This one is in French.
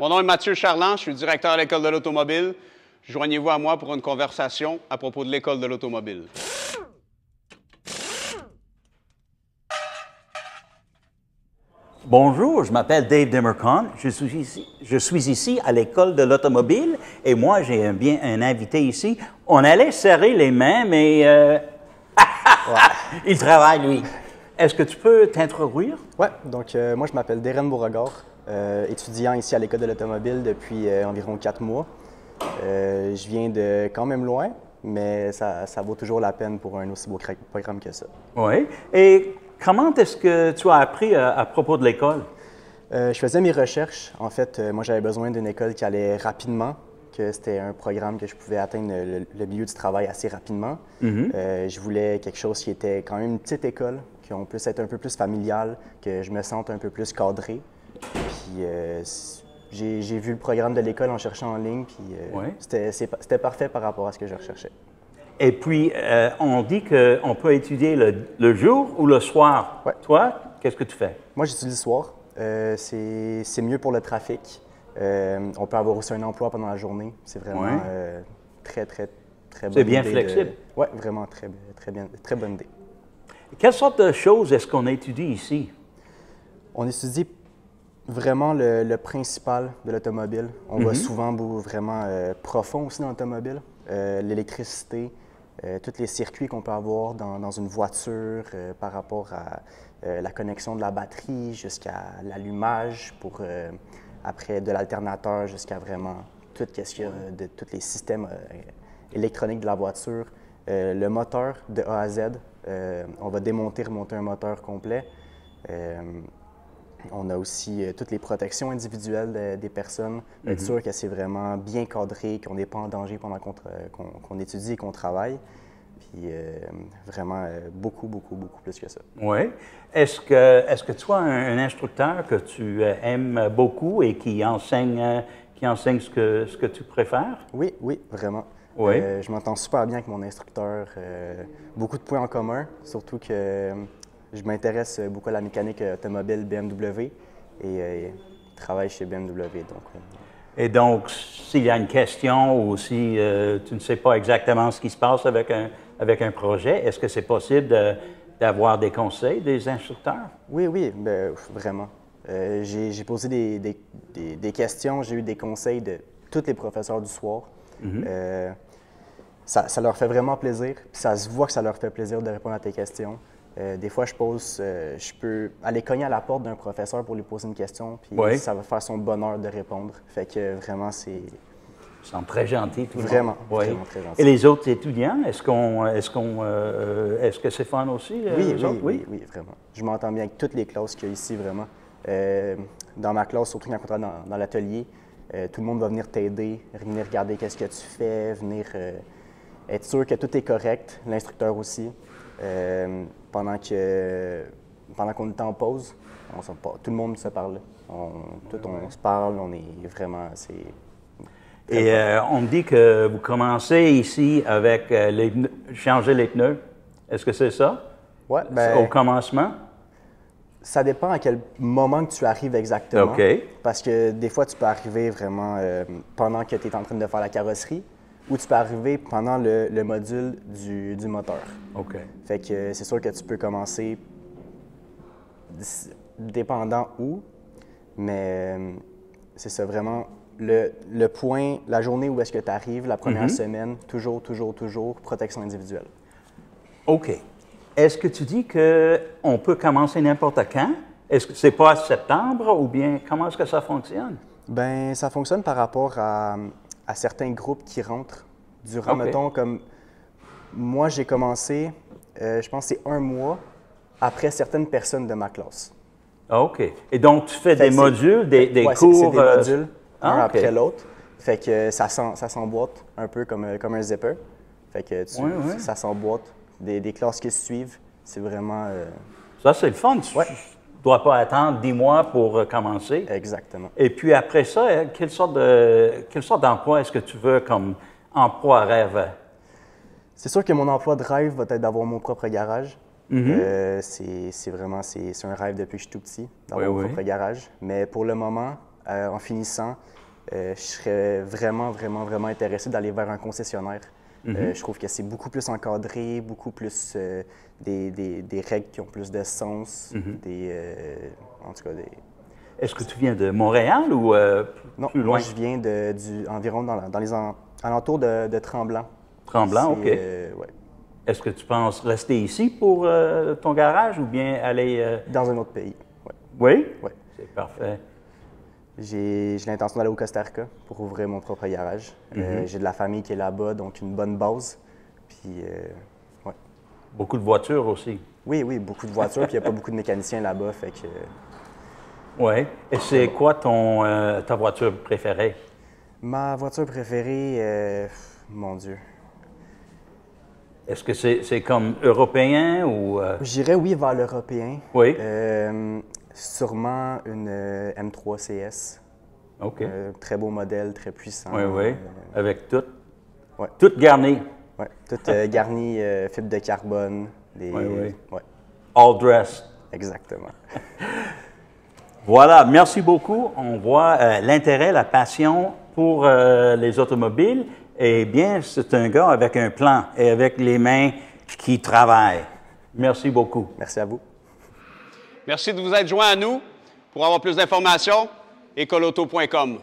Mon nom est Mathieu Charland, je suis directeur à l'École de l'automobile. Joignez-vous à moi pour une conversation à propos de l'École de l'automobile. Bonjour, je m'appelle Dave Demercon. Je suis ici à l'École de l'automobile et moi, j'ai un invité ici. On allait serrer les mains, mais il travaille, lui. Est-ce que tu peux t'introduire? Oui, donc moi je m'appelle Darren Beauregard, étudiant ici à l'École de l'automobile depuis environ 4 mois. Je viens de quand même loin, mais ça vaut toujours la peine pour un aussi beau programme que ça. Oui. Et comment est-ce que tu as appris à propos de l'école? Je faisais mes recherches. En fait, moi j'avais besoin d'une école qui allait rapidement, que c'était un programme que je pouvais atteindre le milieu du travail assez rapidement. Je voulais quelque chose qui était quand même une petite école, qu'on puisse être un peu plus familial, que je me sente un peu plus cadré. Puis j'ai vu le programme de l'école en cherchant en ligne, puis c'était parfait par rapport à ce que je recherchais. Et puis, on dit qu'on peut étudier le jour ou le soir. Ouais. Toi, qu'est-ce que tu fais? Moi, j'étudie le soir. C'est mieux pour le trafic. On peut avoir aussi un emploi pendant la journée. C'est vraiment très bonne idée. C'est bien flexible. Oui, vraiment très bonne idée. Quelle sorte de choses est-ce qu'on étudie ici? On étudie vraiment le principal de l'automobile. On va souvent vraiment profond aussi dans l'automobile. L'électricité, tous les circuits qu'on peut avoir dans une voiture par rapport à la connexion de la batterie jusqu'à l'allumage après de l'alternateur jusqu'à vraiment tout ce qu'il y a de tous les systèmes électroniques de la voiture. Le moteur de A à Z, on va démonter, remonter un moteur complet. On a aussi toutes les protections individuelles des personnes, être sûr que c'est vraiment bien cadré, qu'on n'est pas en danger pendant qu'on étudie et qu'on travaille. Puis vraiment beaucoup plus que ça. Oui. Est-ce que tu as un instructeur que tu aimes beaucoup et qui enseigne ce que tu préfères? Oui, vraiment. Oui. Je m'entends super bien avec mon instructeur. Beaucoup de points en commun, surtout que je m'intéresse beaucoup à la mécanique automobile BMW et il travaille chez BMW. Et donc, s'il y a une question ou si tu ne sais pas exactement ce qui se passe avec un projet, est-ce que c'est possible d'avoir des conseils des instructeurs? Oui, ben, vraiment. J'ai posé des questions, j'ai eu des conseils de tous les professeurs du soir. Ça leur fait vraiment plaisir, puis ça se voit que ça leur fait plaisir de répondre à tes questions. Des fois, je peux aller cogner à la porte d'un professeur pour lui poser une question, puis ça va faire son bonheur de répondre. Fait que vraiment, c'est... Ils sont très gentils, tout le monde. Vraiment très gentils. Et les autres étudiants, est-ce que c'est fun aussi? Oui, vraiment. Je m'entends bien avec toutes les classes qu'il y a ici, vraiment. Dans ma classe, surtout quand on est dans l'atelier, tout le monde va venir t'aider, venir regarder qu'est-ce que tu fais, venir être sûr que tout est correct, l'instructeur aussi. Pendant qu'on est en pause, tout le monde se parle. On se parle, on est vraiment... Et on me dit que vous commencez ici avec changer les pneus. Est-ce que c'est ça? Oui. Au commencement? Ça dépend à quel moment que tu arrives exactement. OK. Parce que des fois, tu peux arriver vraiment pendant que tu es en train de faire la carrosserie ou tu peux arriver pendant le module du moteur. OK. Fait que c'est sûr que tu peux commencer dépendant où, mais c'est ça vraiment le point, la journée où est-ce que tu arrives, la première semaine, toujours, protection individuelle. OK. Est-ce que tu dis qu'on peut commencer n'importe quand? Est-ce que c'est pas septembre ou bien comment est-ce que ça fonctionne? Bien, ça fonctionne par rapport à certains groupes qui rentrent durant, mettons, comme moi, j'ai commencé, je pense que c'est 1 mois après certaines personnes de ma classe. OK. Et donc, tu fais des modules, des cours? C'est des modules, un OK. après l'autre. Fait que ça s'emboîte un peu comme un zipper. Fait que ça s'emboîte. Des classes qui se suivent, c'est vraiment... Ça, c'est le fun. Tu ne dois pas attendre 10 mois pour commencer. Exactement. Et puis après ça, quelle sorte d'emploi est-ce que tu veux comme emploi rêve? C'est sûr que mon emploi de rêve va être d'avoir mon propre garage. C'est un rêve depuis que je suis tout petit, d'avoir mon propre garage. Mais pour le moment, en finissant, je serais vraiment intéressé d'aller vers un concessionnaire. Je trouve que c'est beaucoup plus encadré, beaucoup plus des règles qui ont plus de sens, en tout cas des... Est-ce que tu viens de Montréal ou Non, plus loin? moi je viens environ dans les alentours de Tremblant. Tremblant, OK. Ouais. Est-ce que tu penses rester ici pour ton garage ou bien aller... Dans un autre pays, ouais. Oui? Ouais. C'est parfait. J'ai l'intention d'aller au Costa Rica pour ouvrir mon propre garage. J'ai de la famille qui est là-bas, donc une bonne base. Puis, ouais. Beaucoup de voitures aussi. Oui, beaucoup de voitures, puis il n'y a pas beaucoup de mécaniciens là-bas, fait que... Oui. Et c'est quoi ta voiture préférée? Ma voiture préférée, mon Dieu. Est-ce que c'est comme européen ou... J'irais, oui, vers l'européen. Oui. Sûrement une M3 CS. OK. Très beau modèle, très puissant. Oui. Avec tout. Ouais. Tout garni. Oui, tout garni, fibre de carbone. Oui. Ouais, All dressed. exactement. Voilà, merci beaucoup. On voit l'intérêt, la passion pour les automobiles. Eh bien, c'est un gars avec un plan et avec les mains qui travaillent. Merci beaucoup. Merci à vous. Merci de vous être joints à nous. Pour avoir plus d'informations, écoleauto.com.